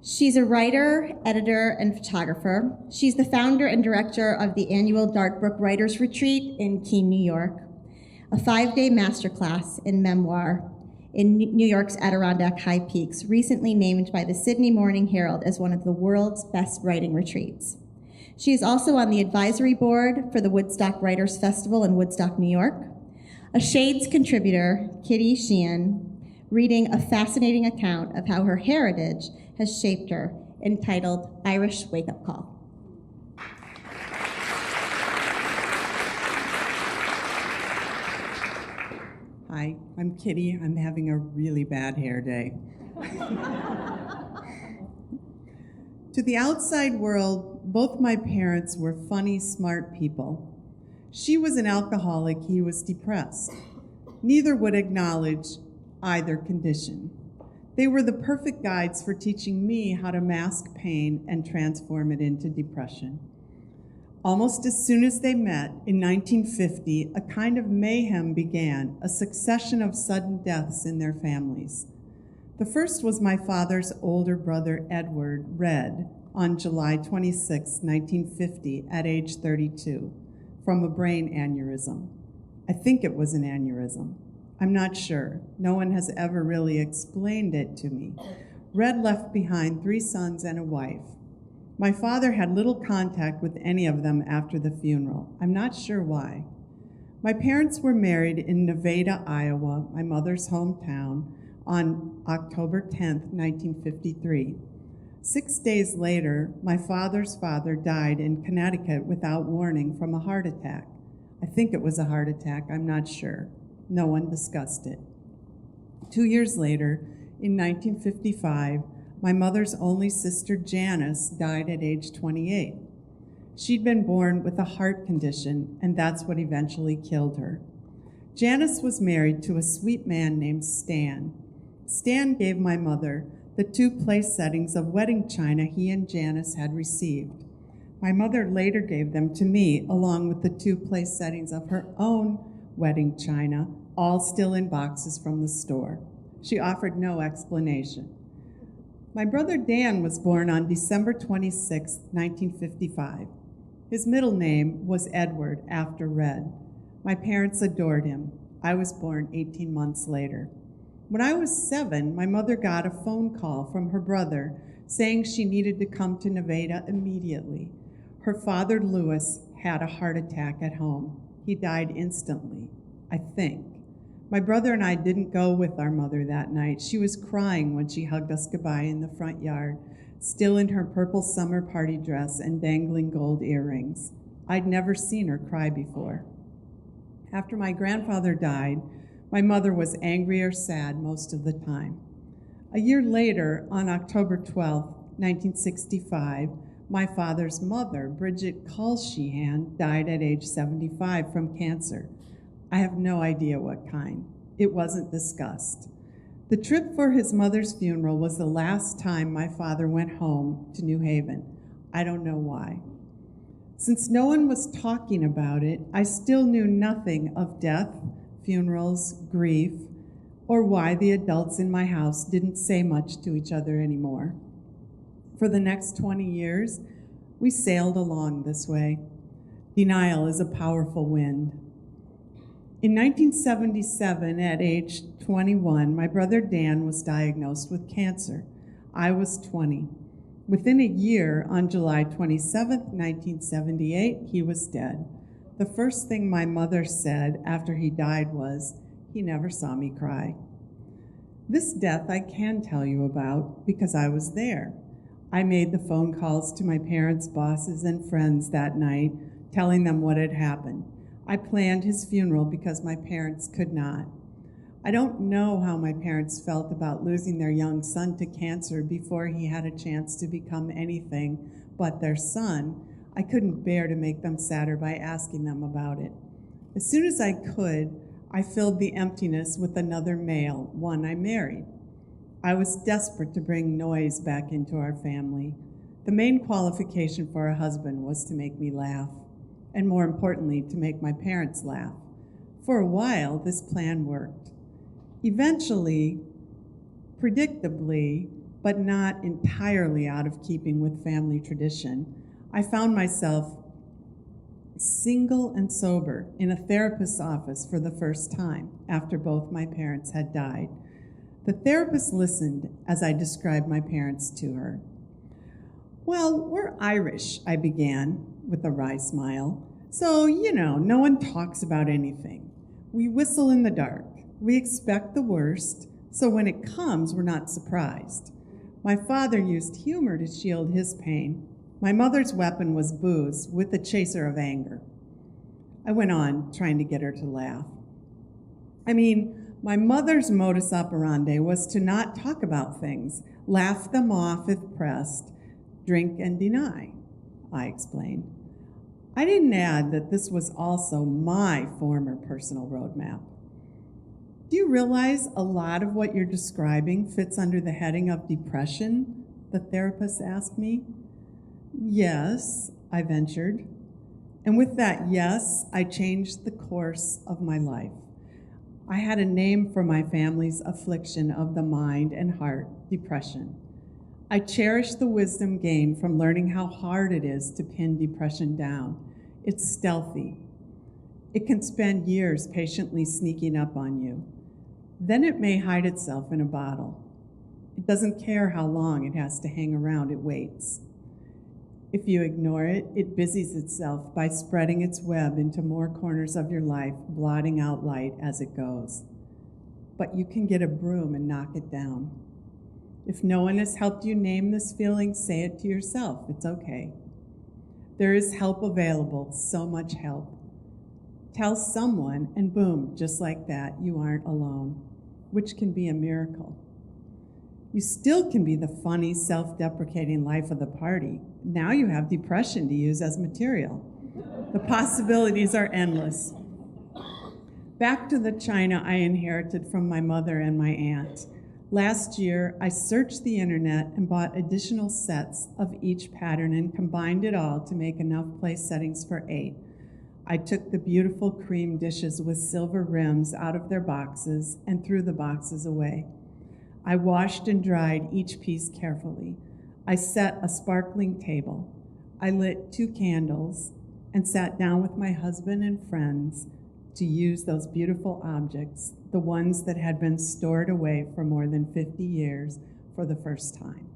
She's a writer, editor, and photographer. She's the founder and director of the annual Dartbrook Writers Retreat in Keene, New York, a 5-day masterclass in memoir in New York's Adirondack High Peaks, recently named by the Sydney Morning Herald as one of the world's best writing retreats. She is also on the advisory board for the Woodstock Writers Festival in Woodstock, New York. A Shades contributor, Kitty Sheehan, reading a fascinating account of how her heritage has shaped her, entitled Irish Wake-Up Call. Hi, I'm Kitty. I'm having a really bad hair day. To the outside world, both my parents were funny, smart people. She was an alcoholic, he was depressed. Neither would acknowledge either condition. They were the perfect guides for teaching me how to mask pain and transform it into depression. Almost as soon as they met, in 1950, a kind of mayhem began, a succession of sudden deaths in their families. The first was my father's older brother, Edward, Red, on July 26, 1950, at age 32, from a brain aneurysm. I think it was an aneurysm. I'm not sure. No one has ever really explained it to me. Red left behind 3 sons and a wife. My father had little contact with any of them after the funeral. I'm not sure why. My parents were married in Nevada, Iowa, my mother's hometown, on October 10, 1953. 6 days later, my father's father died in Connecticut without warning from a heart attack. I think it was a heart attack, I'm not sure. No one discussed it. 2 years later, in 1955, my mother's only sister, Janice, died at age 28. She'd been born with a heart condition, and that's what eventually killed her. Janice was married to a sweet man named Stan. Stan gave my mother the 2 place settings of wedding china he and Janice had received. My mother later gave them to me, along with the 2 place settings of her own wedding china, all still in boxes from the store. She offered no explanation. My brother Dan was born on December 26, 1955. His middle name was Edward, after Red. My parents adored him. I was born 18 months later. When I was 7, my mother got a phone call from her brother saying she needed to come to Nevada immediately. Her father, Louis, had a heart attack at home. He died instantly, I think. My brother and I didn't go with our mother that night. She was crying when she hugged us goodbye in the front yard, still in her purple summer party dress and dangling gold earrings. I'd never seen her cry before. After my grandfather died, my mother was angry or sad most of the time. A year later, on October 12, 1965, my father's mother, Bridget Sheehan, died at age 75 from cancer. I have no idea what kind. It wasn't discussed. The trip for his mother's funeral was the last time my father went home to New Haven. I don't know why. Since no one was talking about it, I still knew nothing of death, funerals, grief, or why the adults in my house didn't say much to each other anymore. For the next 20 years, we sailed along this way. Denial is a powerful wind. In 1977, at age 21, my brother Dan was diagnosed with cancer. I was 20. Within a year, on July 27, 1978, he was dead. The first thing my mother said after he died was, "He never saw me cry." This death I can tell you about because I was there. I made the phone calls to my parents' bosses and friends that night, telling them what had happened. I planned his funeral because my parents could not. I don't know how my parents felt about losing their young son to cancer before he had a chance to become anything but their son. I couldn't bear to make them sadder by asking them about it. As soon as I could, I filled the emptiness with another male, one I married. I was desperate to bring noise back into our family. The main qualification for a husband was to make me laugh, and more importantly, to make my parents laugh. For a while, this plan worked. Eventually, predictably, but not entirely out of keeping with family tradition, I found myself single and sober in a therapist's office for the first time after both my parents had died. The therapist listened as I described my parents to her. "Well, we're Irish," I began with a wry smile. "So, no one talks about anything. We whistle in the dark. We expect the worst, so when it comes, we're not surprised. My father used humor to shield his pain. My mother's weapon was booze with a chaser of anger." I went on, trying to get her to laugh. My mother's modus operandi was to not talk about things, laugh them off if pressed, drink and deny, I explained. I didn't add that this was also my former personal roadmap. "Do you realize a lot of what you're describing fits under the heading of depression?" the therapist asked me. "Yes," I ventured. And with that yes, I changed the course of my life. I had a name for my family's affliction of the mind and heart, depression. I cherish the wisdom gained from learning how hard it is to pin depression down. It's stealthy. It can spend years patiently sneaking up on you. Then it may hide itself in a bottle. It doesn't care how long it has to hang around, it waits. If you ignore it, it busies itself by spreading its web into more corners of your life, blotting out light as it goes. But you can get a broom and knock it down. If no one has helped you name this feeling, say it to yourself. It's okay. There is help available, so much help. Tell someone, and boom, just like that, you aren't alone, which can be a miracle. You still can be the funny, self-deprecating life of the party. Now you have depression to use as material. The possibilities are endless. Back to the china I inherited from my mother and my aunt. Last year, I searched the internet and bought additional sets of each pattern and combined it all to make enough place settings for 8. I took the beautiful cream dishes with silver rims out of their boxes and threw the boxes away. I washed and dried each piece carefully. I set a sparkling table. I lit 2 candles and sat down with my husband and friends to use those beautiful objects, the ones that had been stored away for more than 50 years, for the first time.